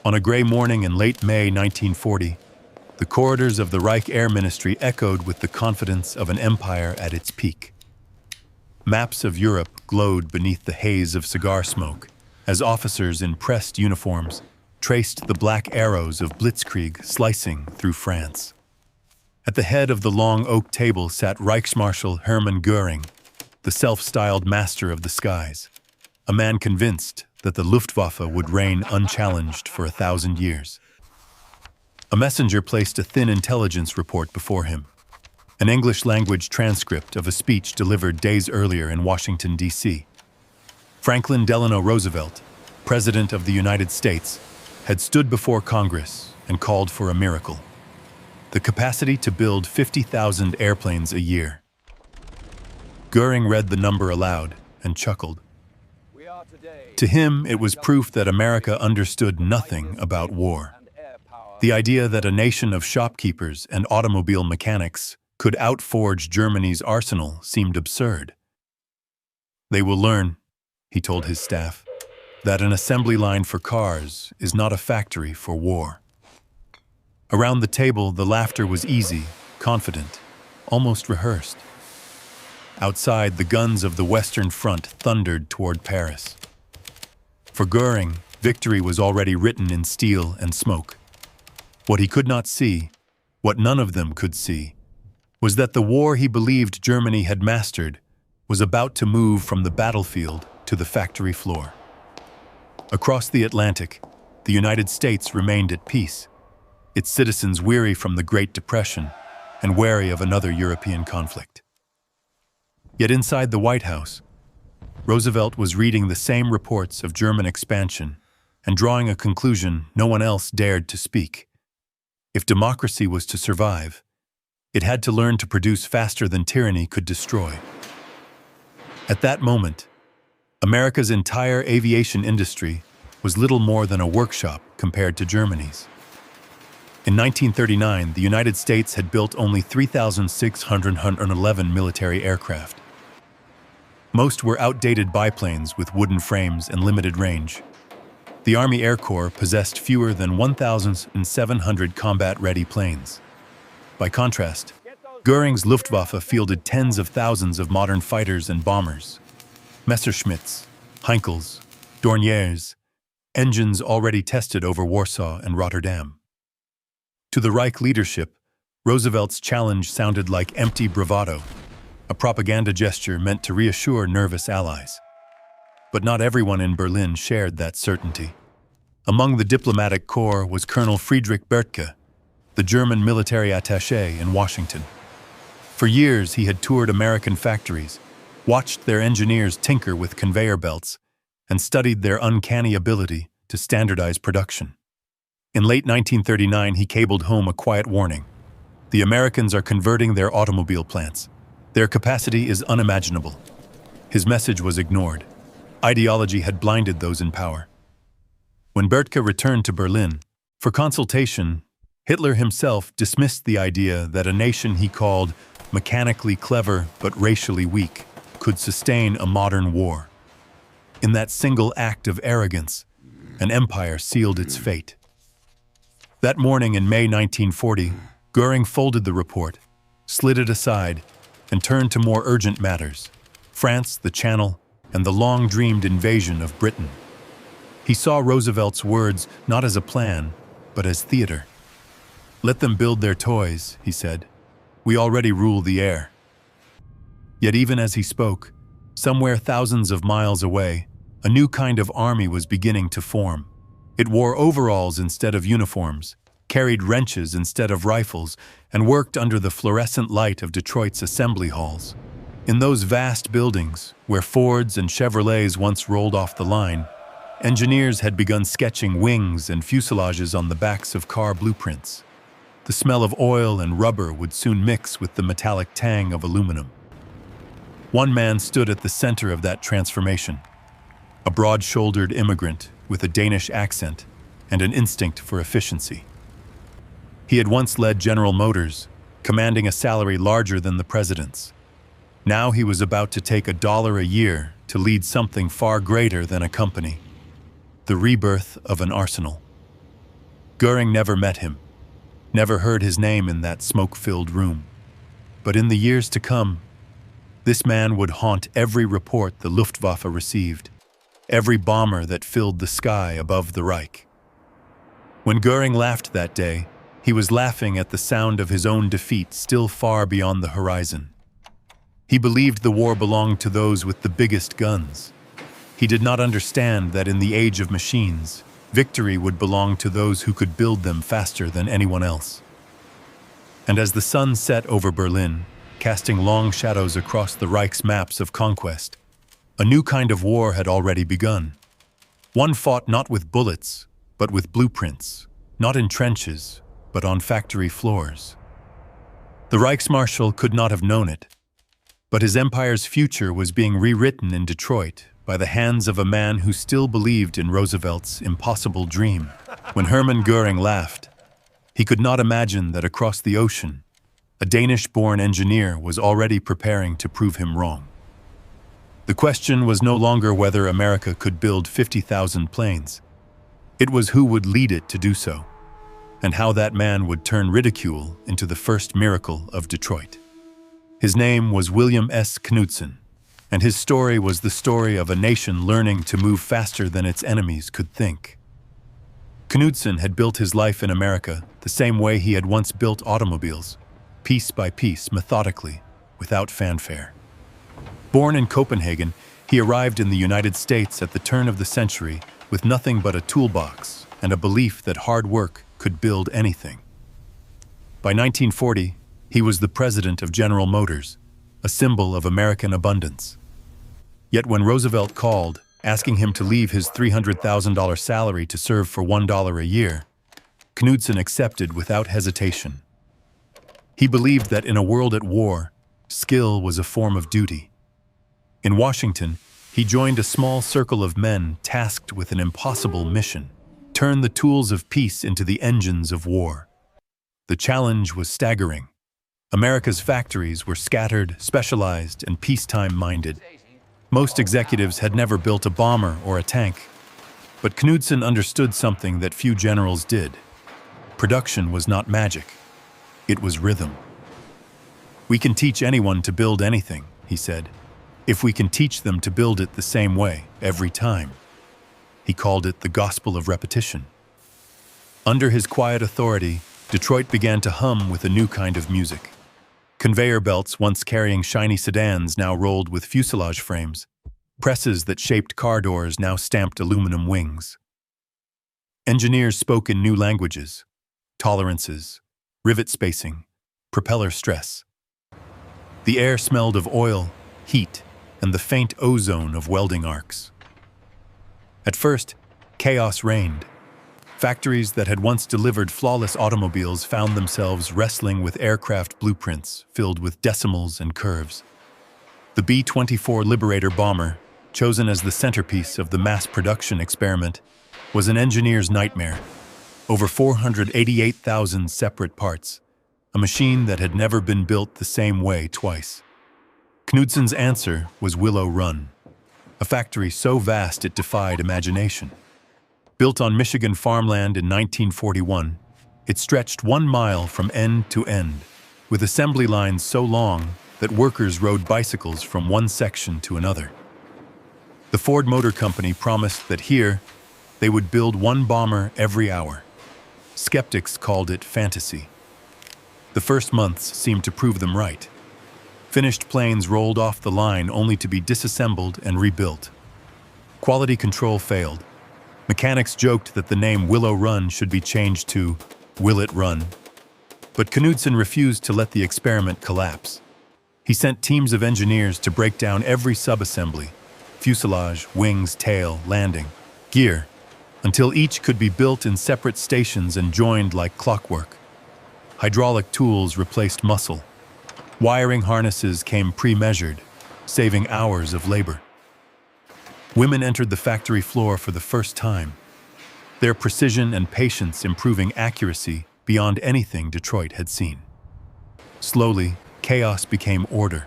On a gray morning in late May 1940, the corridors of the Reich Air Ministry echoed with the confidence of an empire at its peak. Maps of Europe glowed beneath the haze of cigar smoke as officers in pressed uniforms traced the black arrows of blitzkrieg slicing through France. At the head of the long oak table sat Reichsmarschall Hermann Göring, the self-styled master of the skies, a man convinced that the Luftwaffe would reign unchallenged for 1,000 years. A messenger placed a thin intelligence report before him, an English-language transcript of a speech delivered days earlier in Washington, D.C. Franklin Delano Roosevelt, President of the United States, had stood before Congress and called for a miracle: the capacity to build 50,000 airplanes a year. Göring read the number aloud and chuckled. To him, it was proof that America understood nothing about war. The idea that a nation of shopkeepers and automobile mechanics could outforge Germany's arsenal seemed absurd. They will learn, he told his staff, that an assembly line for cars is not a factory for war. Around the table, the laughter was easy, confident, almost rehearsed. Outside, the guns of the Western Front thundered toward Paris. For Göring, victory was already written in steel and smoke. What he could not see, what none of them could see, was that the war he believed Germany had mastered was about to move from the battlefield to the factory floor. Across the Atlantic, the United States remained at peace, its citizens weary from the Great Depression and wary of another European conflict. Yet inside the White House, Roosevelt was reading the same reports of German expansion and drawing a conclusion no one else dared to speak. If democracy was to survive, it had to learn to produce faster than tyranny could destroy. At that moment, America's entire aviation industry was little more than a workshop compared to Germany's. In 1939, the United States had built only 3,611 military aircraft. Most were outdated biplanes with wooden frames and limited range. The Army Air Corps possessed fewer than 1,700 combat-ready planes. By contrast, Göring's Luftwaffe fielded tens of thousands of modern fighters and bombers. Messerschmitts, Heinkels, Dorniers, engines already tested over Warsaw and Rotterdam. To the Reich leadership, Roosevelt's challenge sounded like empty bravado, a propaganda gesture meant to reassure nervous allies. But not everyone in Berlin shared that certainty. Among the diplomatic corps was Colonel Friedrich Bethke, the German military attaché in Washington. For years, he had toured American factories, watched their engineers tinker with conveyor belts, and studied their uncanny ability to standardize production. In late 1939, he cabled home a quiet warning: the Americans are converting their automobile plants. Their capacity is unimaginable. His message was ignored. Ideology had blinded those in power. When Bethke returned to Berlin for consultation, Hitler himself dismissed the idea that a nation he called mechanically clever but racially weak could sustain a modern war. In that single act of arrogance, an empire sealed its fate. That morning in May 1940, Göring folded the report, slid it aside, and turned to more urgent matters: France, the Channel, and the long-dreamed invasion of Britain. He saw Roosevelt's words not as a plan, but as theater. "Let them build their toys," he said. "We already rule the air." Yet even as he spoke, somewhere thousands of miles away, a new kind of army was beginning to form. It wore overalls instead of uniforms, carried wrenches instead of rifles, and worked under the fluorescent light of Detroit's assembly halls. In those vast buildings, where Fords and Chevrolets once rolled off the line, engineers had begun sketching wings and fuselages on the backs of car blueprints. The smell of oil and rubber would soon mix with the metallic tang of aluminum. One man stood at the center of that transformation, a broad-shouldered immigrant with a Danish accent and an instinct for efficiency. He had once led General Motors, commanding a salary larger than the president's. Now he was about to take $1 a year to lead something far greater than a company: the rebirth of an arsenal. Göring never met him, never heard his name in that smoke-filled room. But in the years to come, this man would haunt every report the Luftwaffe received, every bomber that filled the sky above the Reich. When Göring laughed that day, he was laughing at the sound of his own defeat still far beyond the horizon. He believed the war belonged to those with the biggest guns. He did not understand that in the age of machines, victory would belong to those who could build them faster than anyone else. And as the sun set over Berlin, casting long shadows across the Reich's maps of conquest, a new kind of war had already begun. One fought not with bullets, but with blueprints, not in trenches, but on factory floors. The Reichsmarshal could not have known it, but his empire's future was being rewritten in Detroit by the hands of a man who still believed in Roosevelt's impossible dream. When Hermann Göring laughed, he could not imagine that across the ocean, a Danish-born engineer was already preparing to prove him wrong. The question was no longer whether America could build 50,000 planes. It was who would lead it to do so, and how that man would turn ridicule into the first miracle of Detroit. His name was William S. Knudsen, and his story was the story of a nation learning to move faster than its enemies could think. Knudsen had built his life in America the same way he had once built automobiles, piece by piece, methodically, without fanfare. Born in Copenhagen, he arrived in the United States at the turn of the century with nothing but a toolbox and a belief that hard work could build anything. By 1940, he was the president of General Motors, a symbol of American abundance. Yet when Roosevelt called, asking him to leave his $300,000 salary to serve for $1 a year, Knudsen accepted without hesitation. He believed that in a world at war, skill was a form of duty. In Washington, he joined a small circle of men tasked with an impossible mission: turn the tools of peace into the engines of war. The challenge was staggering. America's factories were scattered, specialized, and peacetime-minded. Most executives had never built a bomber or a tank. But Knudsen understood something that few generals did. Production was not magic. It was rhythm. "We can teach anyone to build anything," he said, "if we can teach them to build it the same way, every time." He called it the gospel of repetition. Under his quiet authority, Detroit began to hum with a new kind of music. Conveyor belts once carrying shiny sedans now rolled with fuselage frames. Presses that shaped car doors now stamped aluminum wings. Engineers spoke in new languages: tolerances, rivet spacing, propeller stress. The air smelled of oil, heat, and the faint ozone of welding arcs. At first, chaos reigned. Factories that had once delivered flawless automobiles found themselves wrestling with aircraft blueprints filled with decimals and curves. The B-24 Liberator bomber, chosen as the centerpiece of the mass production experiment, was an engineer's nightmare. Over 488,000 separate parts, a machine that had never been built the same way twice. Knudsen's answer was Willow Run, a factory so vast it defied imagination. Built on Michigan farmland in 1941, it stretched 1 mile from end to end, with assembly lines so long that workers rode bicycles from one section to another. The Ford Motor Company promised that here, they would build 1 bomber every hour. Skeptics called it fantasy. The first months seemed to prove them right. Finished planes rolled off the line only to be disassembled and rebuilt. Quality control failed. Mechanics joked that the name Willow Run should be changed to Will It Run. But Knudsen refused to let the experiment collapse. He sent teams of engineers to break down every subassembly: fuselage, wings, tail, landing, gear, until each could be built in separate stations and joined like clockwork. Hydraulic tools replaced muscle. Wiring harnesses came pre-measured, saving hours of labor. Women entered the factory floor for the first time, their precision and patience improving accuracy beyond anything Detroit had seen. Slowly, chaos became order.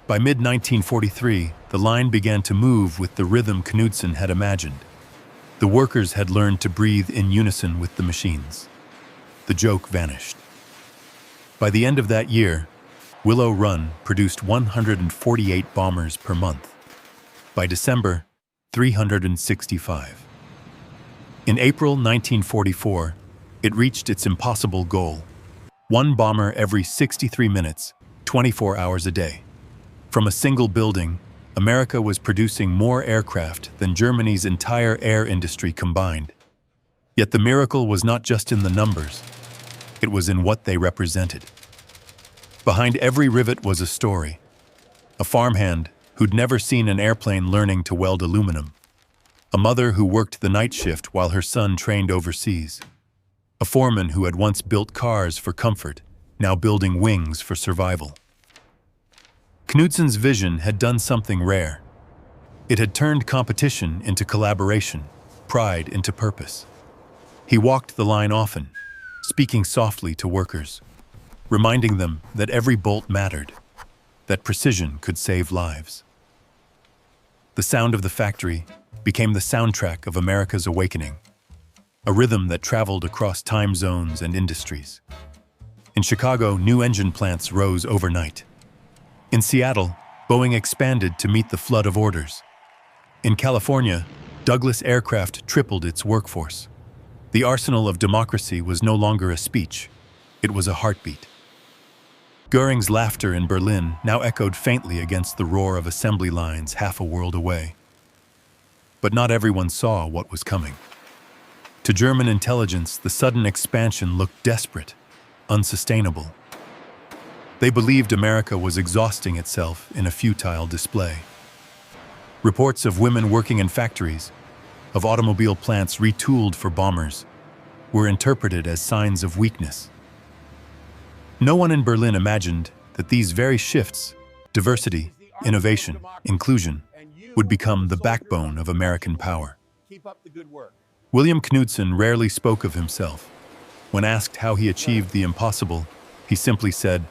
By mid-1943, the line began to move with the rhythm Knudsen had imagined. The workers had learned to breathe in unison with the machines. The joke vanished. By the end of that year, Willow Run produced 148 bombers per month. By December, 365. In April 1944, it reached its impossible goal: one bomber every 63 minutes, 24 hours a day. From a single building, America was producing more aircraft than Germany's entire air industry combined. Yet the miracle was not just in the numbers, it was in what they represented. Behind every rivet was a story. A farmhand who'd never seen an airplane learning to weld aluminum. A mother who worked the night shift while her son trained overseas. A foreman who had once built cars for comfort, now building wings for survival. Knudsen's vision had done something rare. It had turned competition into collaboration, pride into purpose. He walked the line often, speaking softly to workers, reminding them that every bolt mattered, that precision could save lives. The sound of the factory became the soundtrack of America's awakening, a rhythm that traveled across time zones and industries. In Chicago, new engine plants rose overnight. In Seattle, Boeing expanded to meet the flood of orders. In California, Douglas Aircraft tripled its workforce. The arsenal of democracy was no longer a speech, it was a heartbeat. Göring's laughter in Berlin now echoed faintly against the roar of assembly lines half a world away. But not everyone saw what was coming. To German intelligence, the sudden expansion looked desperate, unsustainable. They believed America was exhausting itself in a futile display. Reports of women working in factories, of automobile plants retooled for bombers, were interpreted as signs of weakness. No one in Berlin imagined that these very shifts, diversity, innovation, inclusion, would become the backbone of American power. William Knudsen rarely spoke of himself. When asked how he achieved the impossible, he simply said,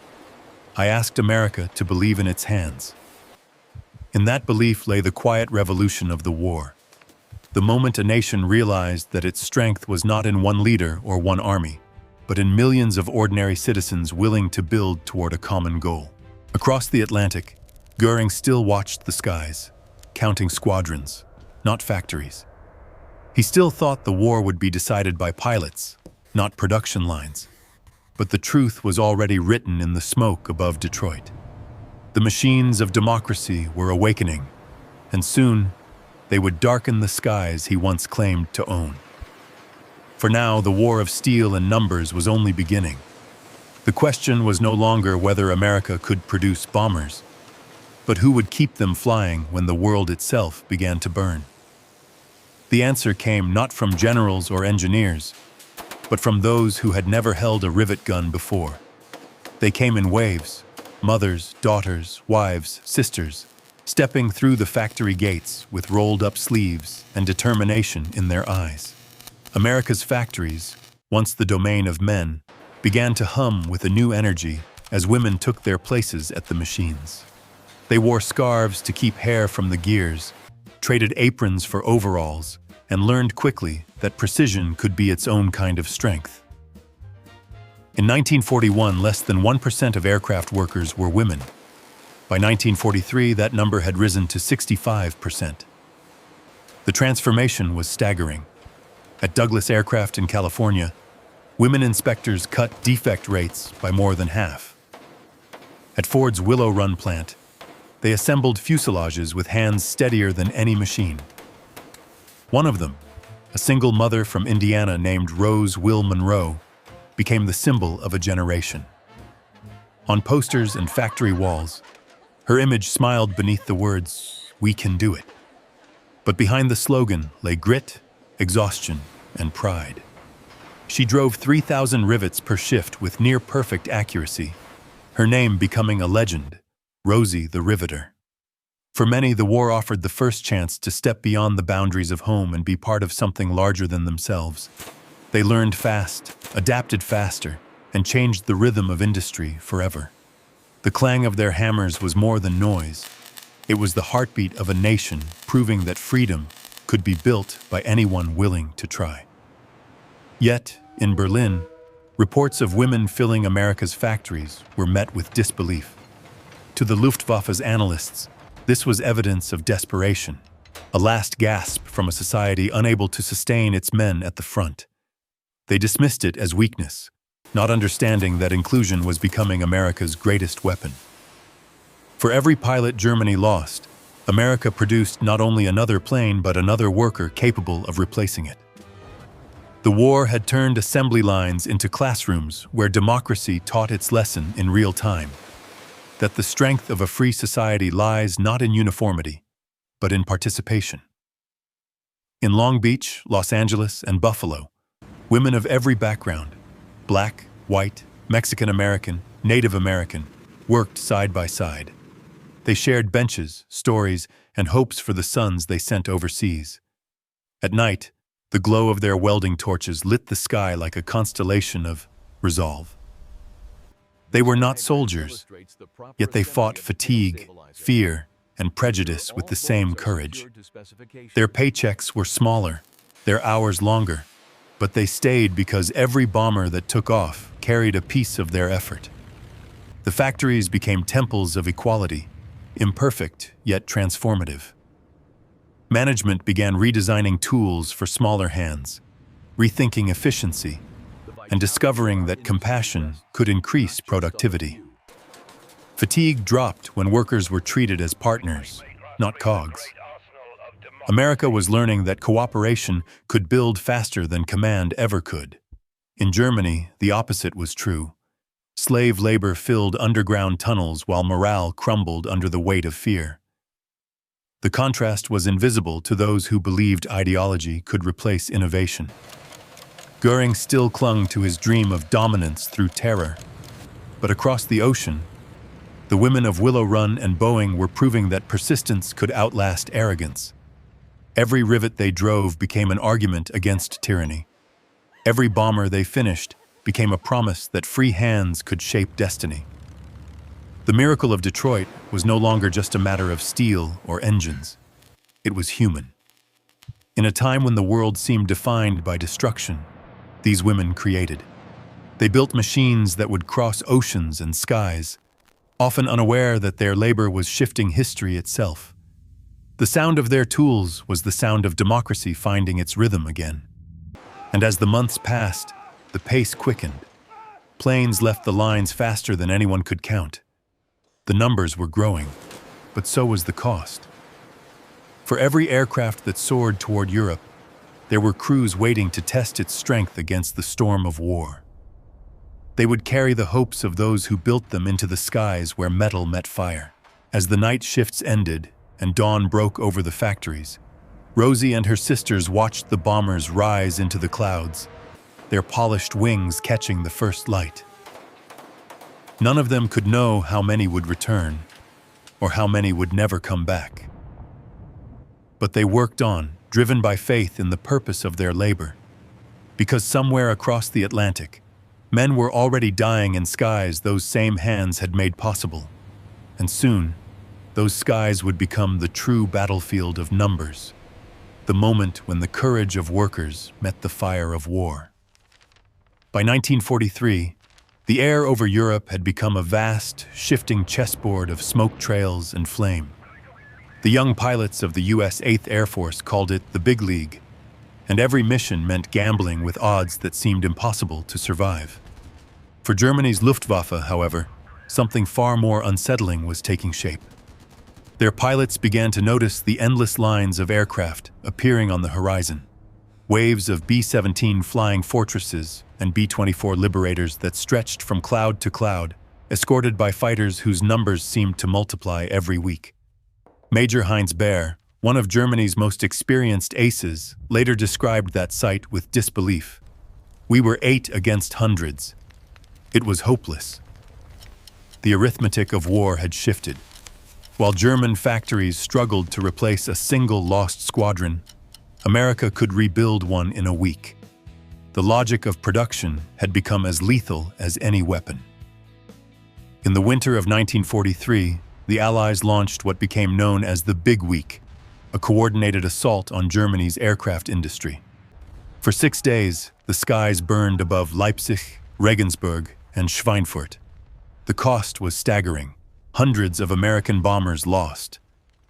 "I asked America to believe in its hands." In that belief lay the quiet revolution of the war. The moment a nation realized that its strength was not in one leader or one army, but in millions of ordinary citizens willing to build toward a common goal. Across the Atlantic, Göring still watched the skies, counting squadrons, not factories. He still thought the war would be decided by pilots, not production lines. But the truth was already written in the smoke above Detroit. The machines of democracy were awakening, and soon they would darken the skies he once claimed to own. For now, the war of steel and numbers was only beginning. The question was no longer whether America could produce bombers, but who would keep them flying when the world itself began to burn. The answer came not from generals or engineers, but from those who had never held a rivet gun before. They came in waves, mothers, daughters, wives, sisters, stepping through the factory gates with rolled-up sleeves and determination in their eyes. America's factories, once the domain of men, began to hum with a new energy as women took their places at the machines. They wore scarves to keep hair from the gears, traded aprons for overalls, and learned quickly that precision could be its own kind of strength. In 1941, less than 1% of aircraft workers were women. By 1943, that number had risen to 65%. The transformation was staggering. At Douglas Aircraft in California, women inspectors cut defect rates by more than half. At Ford's Willow Run plant, they assembled fuselages with hands steadier than any machine. One of them, a single mother from Indiana named Rose Will Monroe, became the symbol of a generation. On posters and factory walls, her image smiled beneath the words, "We can do it." But behind the slogan lay grit, exhaustion, and pride. She drove 3,000 rivets per shift with near-perfect accuracy, her name becoming a legend, Rosie the Riveter. For many, the war offered the first chance to step beyond the boundaries of home and be part of something larger than themselves. They learned fast, adapted faster, and changed the rhythm of industry forever. The clang of their hammers was more than noise. It was the heartbeat of a nation, proving that freedom could be built by anyone willing to try. Yet, in Berlin, reports of women filling America's factories were met with disbelief. To the Luftwaffe's analysts, this was evidence of desperation, a last gasp from a society unable to sustain its men at the front. They dismissed it as weakness, not understanding that inclusion was becoming America's greatest weapon. For every pilot Germany lost, America produced not only another plane but another worker capable of replacing it. The war had turned assembly lines into classrooms where democracy taught its lesson in real time, that the strength of a free society lies not in uniformity, but in participation. In Long Beach, Los Angeles, and Buffalo, women of every background, black, white, Mexican-American, Native American, worked side by side. They shared benches, stories, and hopes for the sons they sent overseas. At night, the glow of their welding torches lit the sky like a constellation of resolve. They were not soldiers, yet they fought fatigue, fear, and prejudice with the same courage. Their paychecks were smaller, their hours longer, but they stayed because every bomber that took off carried a piece of their effort. The factories became temples of equality, imperfect yet transformative. Management began redesigning tools for smaller hands, rethinking efficiency, and discovering that compassion could increase productivity. Fatigue dropped when workers were treated as partners, not cogs. America was learning that cooperation could build faster than command ever could. In Germany, the opposite was true. Slave labor filled underground tunnels while morale crumbled under the weight of fear. The contrast was invisible to those who believed ideology could replace innovation. Göring still clung to his dream of dominance through terror. But across the ocean, the women of Willow Run and Boeing were proving that persistence could outlast arrogance. Every rivet they drove became an argument against tyranny. Every bomber they finished became a promise that free hands could shape destiny. The miracle of Detroit was no longer just a matter of steel or engines. It was human. In a time when the world seemed defined by destruction, these women created. They built machines that would cross oceans and skies, often unaware that their labor was shifting history itself. The sound of their tools was the sound of democracy finding its rhythm again. And as the months passed, the pace quickened. Planes left the lines faster than anyone could count. The numbers were growing, but so was the cost. For every aircraft that soared toward Europe, there were crews waiting to test its strength against the storm of war. They would carry the hopes of those who built them into the skies where metal met fire. As the night shifts ended and dawn broke over the factories, Rosie and her sisters watched the bombers rise into the clouds, their polished wings catching the first light. None of them could know how many would return, or how many would never come back. But they worked on, driven by faith in the purpose of their labor. Because somewhere across the Atlantic, men were already dying in skies those same hands had made possible. And soon, those skies would become the true battlefield of numbers, the moment when the courage of workers met the fire of war. By 1943, the air over Europe had become a vast, shifting chessboard of smoke trails and flame. The young pilots of the U.S. 8th Air Force called it the Big League, and every mission meant gambling with odds that seemed impossible to survive. For Germany's Luftwaffe, however, something far more unsettling was taking shape. Their pilots began to notice the endless lines of aircraft appearing on the horizon, waves of B-17 flying fortresses and B-24 Liberators that stretched from cloud to cloud, escorted by fighters whose numbers seemed to multiply every week. Major Heinz Baer, one of Germany's most experienced aces, later described that sight with disbelief. "We were 8 against hundreds. It was hopeless." The arithmetic of war had shifted. While German factories struggled to replace a single lost squadron, America could rebuild one in a week. The logic of production had become as lethal as any weapon. In the winter of 1943, the Allies launched what became known as the Big Week, a coordinated assault on Germany's aircraft industry. For 6 days, the skies burned above Leipzig, Regensburg, and Schweinfurt. The cost was staggering. Hundreds of American bombers lost.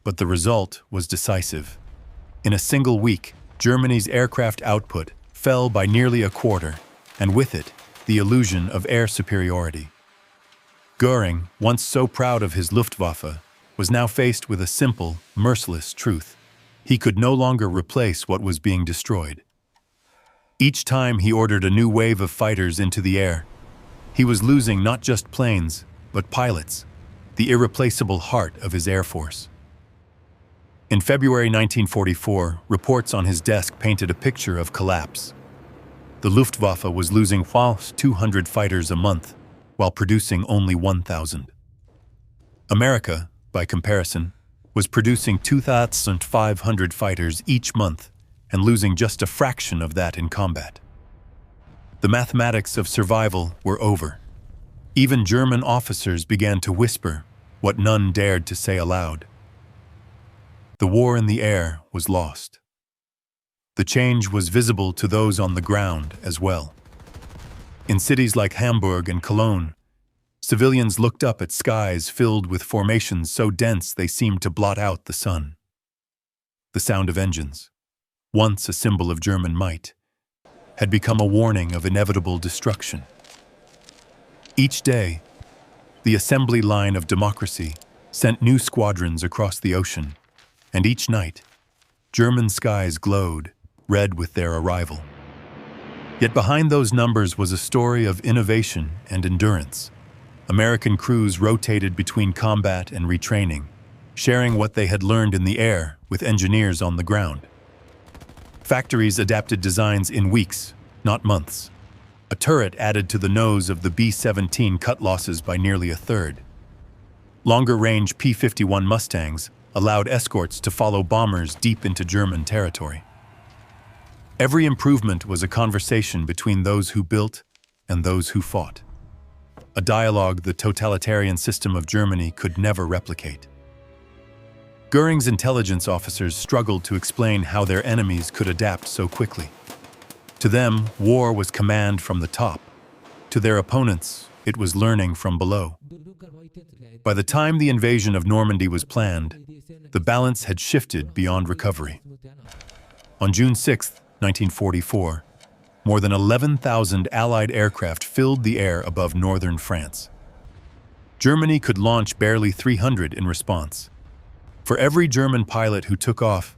But the result was decisive. In a single week, Germany's aircraft output fell by nearly a quarter, and with it, the illusion of air superiority. Göring, once so proud of his Luftwaffe, was now faced with a simple, merciless truth. He could no longer replace what was being destroyed. Each time he ordered a new wave of fighters into the air, he was losing not just planes, but pilots, the irreplaceable heart of his Air Force. In February 1944, reports on his desk painted a picture of collapse. The Luftwaffe was losing 200 fighters a month, while producing only 1,000. America, by comparison, was producing 2,500 fighters each month and losing just a fraction of that in combat. The mathematics of survival were over. Even German officers began to whisper what none dared to say aloud. The war in the air was lost. The change was visible to those on the ground as well. In cities like Hamburg and Cologne, civilians looked up at skies filled with formations so dense they seemed to blot out the sun. The sound of engines, once a symbol of German might, had become a warning of inevitable destruction. Each day, the assembly line of democracy sent new squadrons across the ocean, and each night, German skies glowed, red with their arrival. Yet behind those numbers was a story of innovation and endurance. American crews rotated between combat and retraining, sharing what they had learned in the air with engineers on the ground. Factories adapted designs in weeks, not months. A turret added to the nose of the B-17 cut losses by nearly a third. Longer-range P-51 Mustangs allowed escorts to follow bombers deep into German territory. Every improvement was a conversation between those who built and those who fought. A dialogue the totalitarian system of Germany could never replicate. Göring's intelligence officers struggled to explain how their enemies could adapt so quickly. To them, war was command from the top. To their opponents, it was learning from below. By the time the invasion of Normandy was planned, the balance had shifted beyond recovery. On June 6, 1944, more than 11,000 Allied aircraft filled the air above northern France. Germany could launch barely 300 in response. For every German pilot who took off,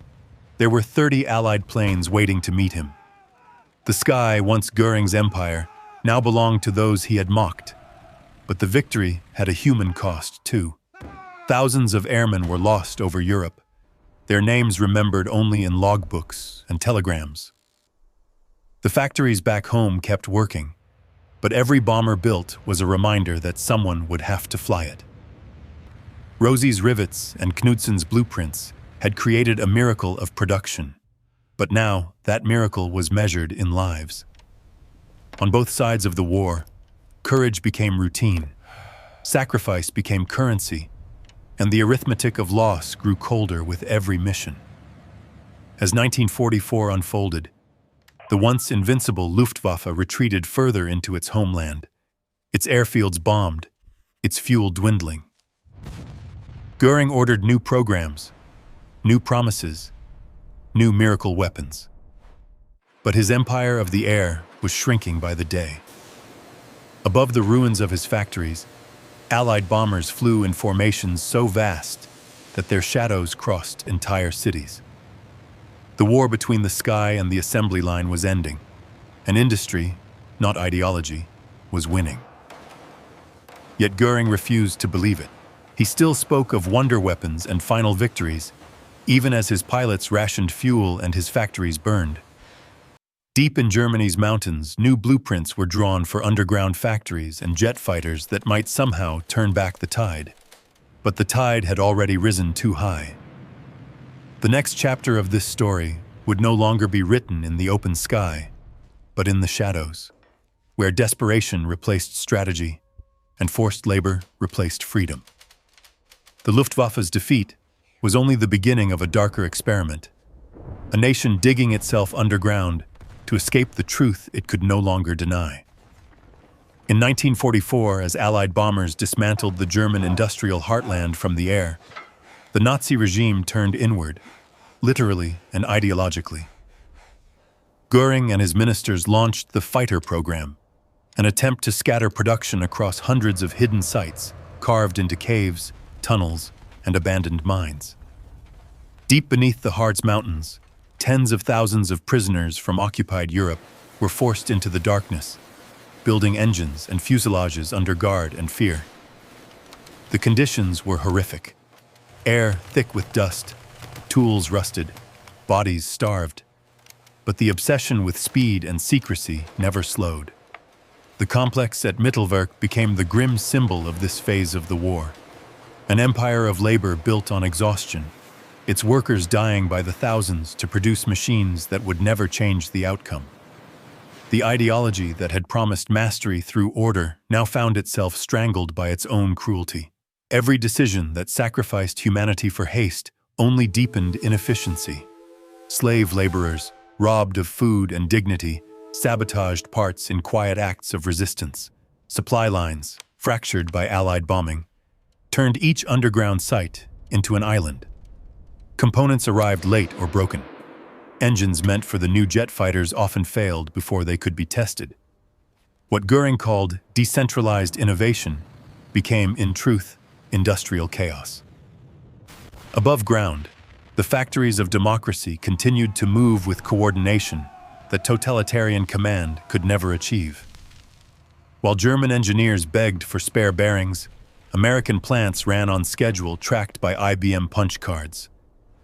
there were 30 Allied planes waiting to meet him. The sky, once Göring's empire, now belonged to those he had mocked. But the victory had a human cost, too. Thousands of airmen were lost over Europe, their names remembered only in logbooks and telegrams. The factories back home kept working, but every bomber built was a reminder that someone would have to fly it. Rosie's rivets and Knudsen's blueprints had created a miracle of production, but now that miracle was measured in lives. On both sides of the war, courage became routine, sacrifice became currency, and the arithmetic of loss grew colder with every mission. As 1944 unfolded, the once invincible Luftwaffe retreated further into its homeland, its airfields bombed, its fuel dwindling. Göring ordered new programs, new promises, new miracle weapons. But his empire of the air was shrinking by the day. Above the ruins of his factories, Allied bombers flew in formations so vast that their shadows crossed entire cities. The war between the sky and the assembly line was ending, and industry, not ideology, was winning. Yet Göring refused to believe it. He still spoke of wonder weapons and final victories, even as his pilots rationed fuel and his factories burned. Deep in Germany's mountains, new blueprints were drawn for underground factories and jet fighters that might somehow turn back the tide. But the tide had already risen too high. The next chapter of this story would no longer be written in the open sky, but in the shadows, where desperation replaced strategy and forced labor replaced freedom. The Luftwaffe's defeat was only the beginning of a darker experiment, a nation digging itself underground to escape the truth it could no longer deny. In 1944, as Allied bombers dismantled the German industrial heartland from the air, the Nazi regime turned inward, literally and ideologically. Göring and his ministers launched the Fighter program, an attempt to scatter production across hundreds of hidden sites carved into caves, tunnels, and abandoned mines. Deep beneath the Harz Mountains, tens of thousands of prisoners from occupied Europe were forced into the darkness, building engines and fuselages under guard and fear. The conditions were horrific. Air thick with dust, tools rusted, bodies starved. But the obsession with speed and secrecy never slowed. The complex at Mittelwerk became the grim symbol of this phase of the war. An empire of labor built on exhaustion, its workers dying by the thousands to produce machines that would never change the outcome. The ideology that had promised mastery through order now found itself strangled by its own cruelty. Every decision that sacrificed humanity for haste only deepened inefficiency. Slave laborers, robbed of food and dignity, sabotaged parts in quiet acts of resistance. Supply lines, fractured by Allied bombing, turned each underground site into an island. Components arrived late or broken. Engines meant for the new jet fighters often failed before they could be tested. What Göring called decentralized innovation became, in truth, industrial chaos. Above ground, the factories of democracy continued to move with coordination that totalitarian command could never achieve. While German engineers begged for spare bearings, American plants ran on schedule tracked by IBM punch cards.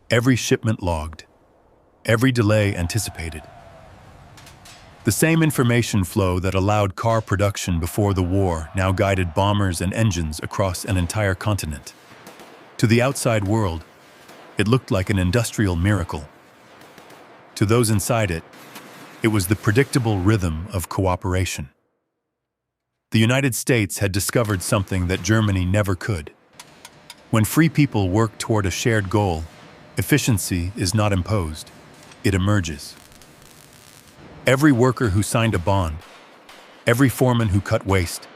Every shipment logged, every delay anticipated. The same information flow that allowed car production before the war now guided bombers and engines across an entire continent. To the outside world, it looked like an industrial miracle. To those inside it, it was the predictable rhythm of cooperation. The United States had discovered something that Germany never could. When free people work toward a shared goal, efficiency is not imposed, it emerges. Every worker who signed a bond, every foreman who cut waste,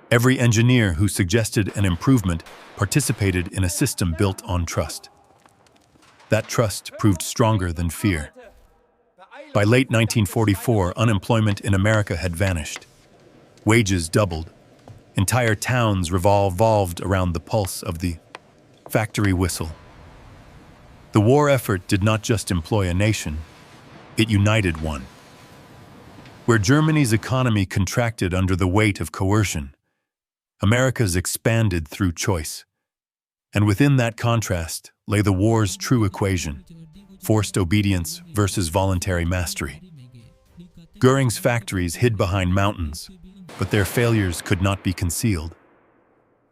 every engineer who suggested an improvement participated in a system built on trust. That trust proved stronger than fear. By late 1944, unemployment in America had vanished. Wages doubled. Entire towns revolved around the pulse of the factory whistle. The war effort did not just employ a nation, it united one. Where Germany's economy contracted under the weight of coercion, America's expanded through choice. And within that contrast lay the war's true equation: forced obedience versus voluntary mastery. Göring's factories hid behind mountains, but their failures could not be concealed.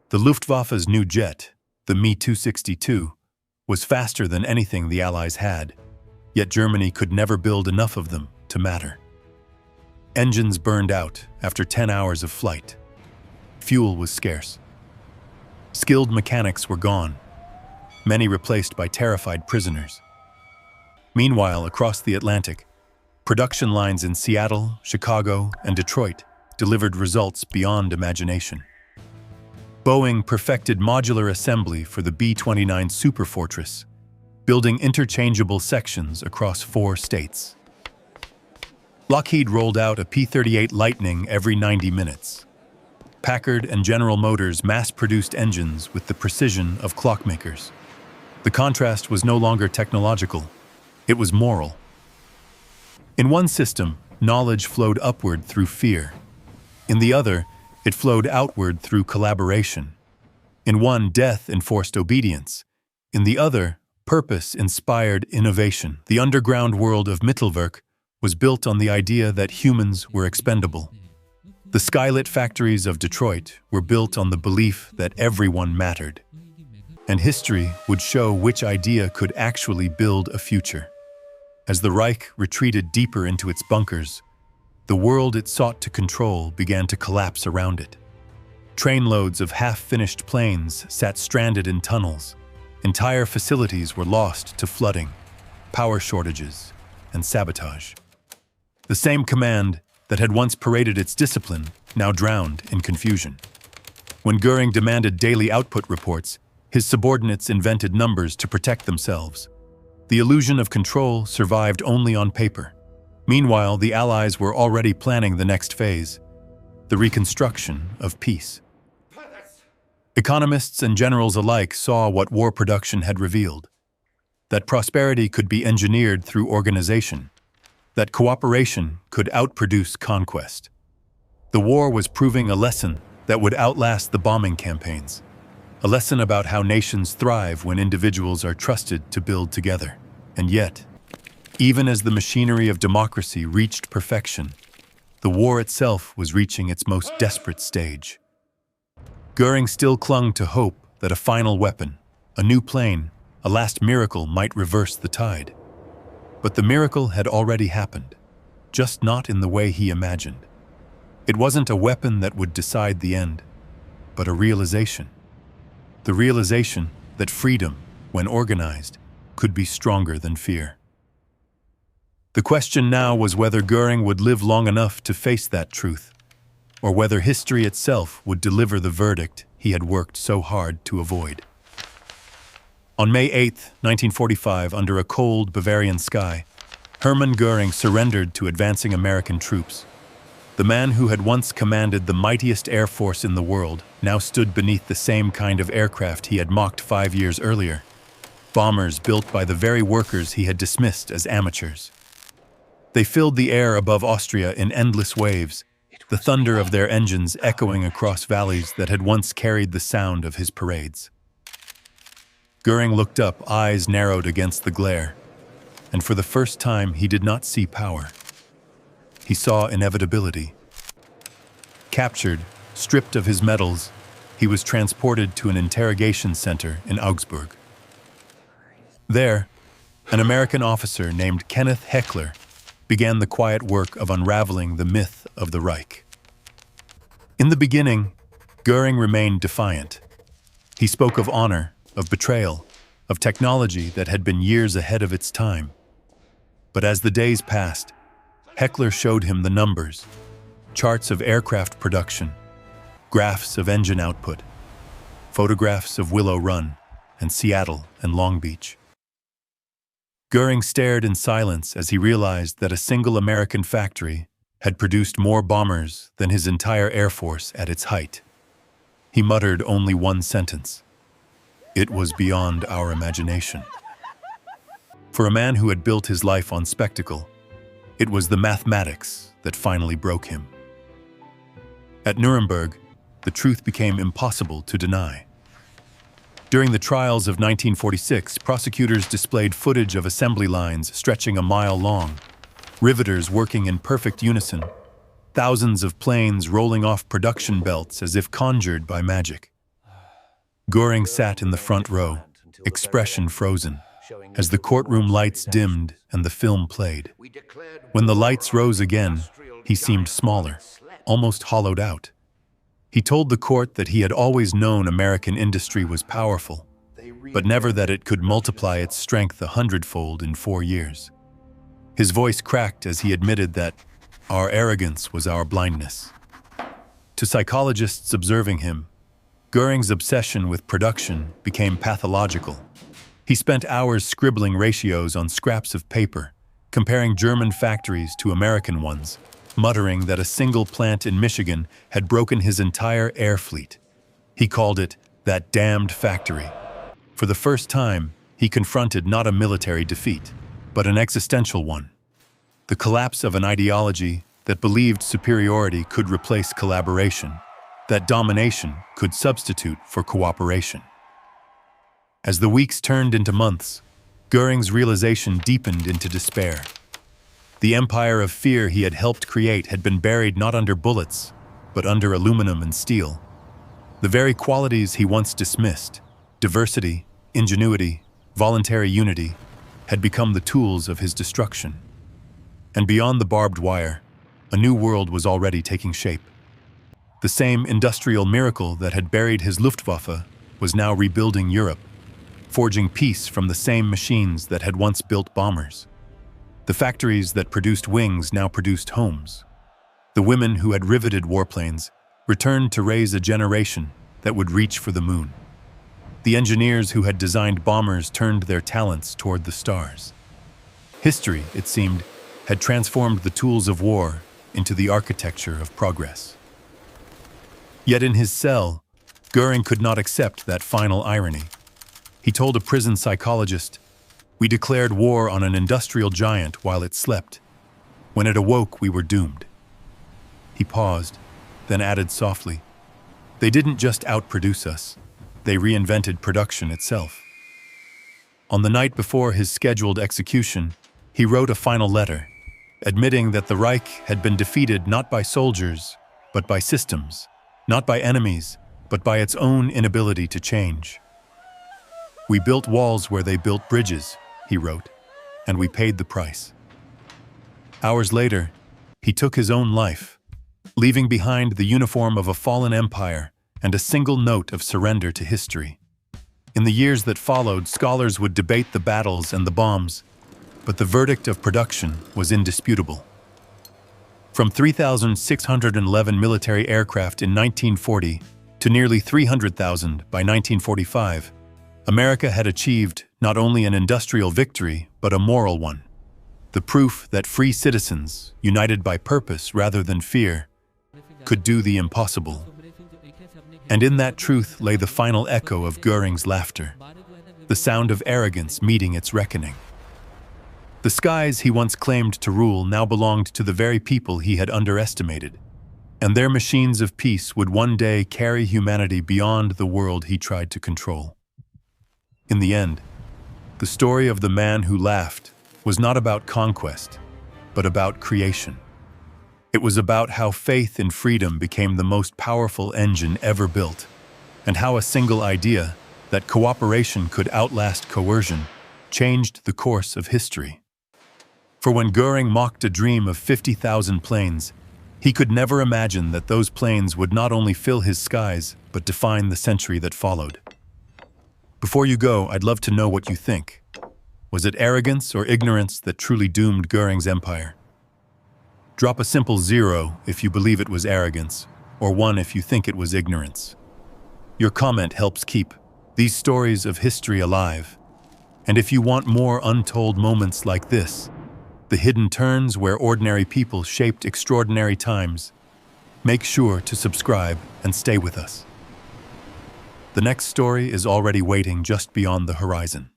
The Luftwaffe's new jet, the Me-262, was faster than anything the Allies had, yet Germany could never build enough of them to matter. Engines burned out after 10 hours of flight. Fuel was scarce. Skilled mechanics were gone, many replaced by terrified prisoners. Meanwhile, across the Atlantic, production lines in Seattle, Chicago, and Detroit delivered results beyond imagination. Boeing perfected modular assembly for the B-29 Superfortress, building interchangeable sections across 4 states. Lockheed rolled out a P-38 Lightning every 90 minutes. Packard and General Motors mass-produced engines with the precision of clockmakers. The contrast was no longer technological, it was moral. In one system, knowledge flowed upward through fear. In the other, it flowed outward through collaboration. In one, death enforced obedience. In the other, purpose inspired innovation. The underground world of Mittelwerk was built on the idea that humans were expendable. The skylit factories of Detroit were built on the belief that everyone mattered. And history would show which idea could actually build a future. As the Reich retreated deeper into its bunkers, the world it sought to control began to collapse around it. Trainloads of half-finished planes sat stranded in tunnels, Entire facilities were lost to flooding, power shortages, and sabotage. The same command that had once paraded its discipline now drowned in confusion. When Göring demanded daily output reports, his subordinates invented numbers to protect themselves. The illusion of control survived only on paper. Meanwhile, the Allies were already planning the next phase, the reconstruction of peace. Economists and generals alike saw what war production had revealed: that prosperity could be engineered through organization, that cooperation could outproduce conquest. The war was proving a lesson that would outlast the bombing campaigns, a lesson about how nations thrive when individuals are trusted to build together. And yet, even as the machinery of democracy reached perfection, the war itself was reaching its most desperate stage. Göring still clung to hope that a final weapon, a new plane, a last miracle might reverse the tide. But the miracle had already happened, just not in the way he imagined. It wasn't a weapon that would decide the end, but a realization. The realization that freedom, when organized, could be stronger than fear. The question now was whether Göring would live long enough to face that truth, or whether history itself would deliver the verdict he had worked so hard to avoid. On May 8, 1945, under a cold Bavarian sky, Hermann Göring surrendered to advancing American troops. The man who had once commanded the mightiest air force in the world now stood beneath the same kind of aircraft he had mocked 5 years earlier, bombers built by the very workers he had dismissed as amateurs. They filled the air above Austria in endless waves, the thunder of their engines echoing across valleys that had once carried the sound of his parades. Göring looked up, eyes narrowed against the glare, and for the first time he did not see power. He saw inevitability. Captured, stripped of his medals, he was transported to an interrogation center in Augsburg. There, an American officer named Kenneth Heckler began the quiet work of unraveling the myth of the Reich. In the beginning, Göring remained defiant. He spoke of honor, of betrayal, of technology that had been years ahead of its time. But as the days passed, Heckler showed him the numbers, charts of aircraft production, graphs of engine output, photographs of Willow Run and Seattle and Long Beach. Göring stared in silence as he realized that a single American factory had produced more bombers than his entire air force at its height. He muttered only one sentence: "It was beyond our imagination." For a man who had built his life on spectacle, it was the mathematics that finally broke him. At Nuremberg, the truth became impossible to deny. During the trials of 1946, prosecutors displayed footage of assembly lines stretching a mile long, riveters working in perfect unison, thousands of planes rolling off production belts as if conjured by magic. Göring sat in the front row, expression frozen, as the courtroom lights dimmed and the film played. When the lights rose again, he seemed smaller, almost hollowed out. He told the court that he had always known American industry was powerful, but never that it could multiply its strength 100-fold in 4 years. His voice cracked as he admitted that our arrogance was our blindness. To psychologists observing him, Göring's obsession with production became pathological. He spent hours scribbling ratios on scraps of paper, comparing German factories to American ones, muttering that a single plant in Michigan had broken his entire air fleet. He called it that damned factory. For the first time, he confronted not a military defeat, but an existential one. The collapse of an ideology that believed superiority could replace collaboration, that domination could substitute for cooperation. As the weeks turned into months, Göring's realization deepened into despair. The empire of fear he had helped create had been buried not under bullets, but under aluminum and steel. The very qualities he once dismissed, diversity, ingenuity, voluntary unity, had become the tools of his destruction. And beyond the barbed wire, a new world was already taking shape. The same industrial miracle that had buried his Luftwaffe was now rebuilding Europe, forging peace from the same machines that had once built bombers. The factories that produced wings now produced homes. The women who had riveted warplanes returned to raise a generation that would reach for the moon. The engineers who had designed bombers turned their talents toward the stars. History, it seemed, had transformed the tools of war into the architecture of progress. Yet in his cell, Göring could not accept that final irony. He told a prison psychologist, "We declared war on an industrial giant while it slept. When it awoke, we were doomed." He paused, then added softly, "They didn't just outproduce us, they reinvented production itself." On the night before his scheduled execution, he wrote a final letter, admitting that the Reich had been defeated not by soldiers, but by systems, not by enemies, but by its own inability to change. "We built walls where they built bridges," he wrote, "and we paid the price." Hours later, he took his own life, leaving behind the uniform of a fallen empire and a single note of surrender to history. In the years that followed, scholars would debate the battles and the bombs, but the verdict of production was indisputable. From 3,611 military aircraft in 1940 to nearly 300,000 by 1945, America had achieved not only an industrial victory, but a moral one. The proof that free citizens, united by purpose rather than fear, could do the impossible. And in that truth lay the final echo of Göring's laughter, the sound of arrogance meeting its reckoning. The skies he once claimed to rule now belonged to the very people he had underestimated, and their machines of peace would one day carry humanity beyond the world he tried to control. In the end, the story of the man who laughed was not about conquest, but about creation. It was about how faith in freedom became the most powerful engine ever built, and how a single idea, that cooperation could outlast coercion, changed the course of history. For when Göring mocked a dream of 50,000 planes, he could never imagine that those planes would not only fill his skies, but define the century that followed. Before you go, I'd love to know what you think. Was it arrogance or ignorance that truly doomed Göring's empire? Drop a simple 0 if you believe it was arrogance, or 1 if you think it was ignorance. Your comment helps keep these stories of history alive. And if you want more untold moments like this, the hidden turns where ordinary people shaped extraordinary times, make sure to subscribe and stay with us. The next story is already waiting just beyond the horizon.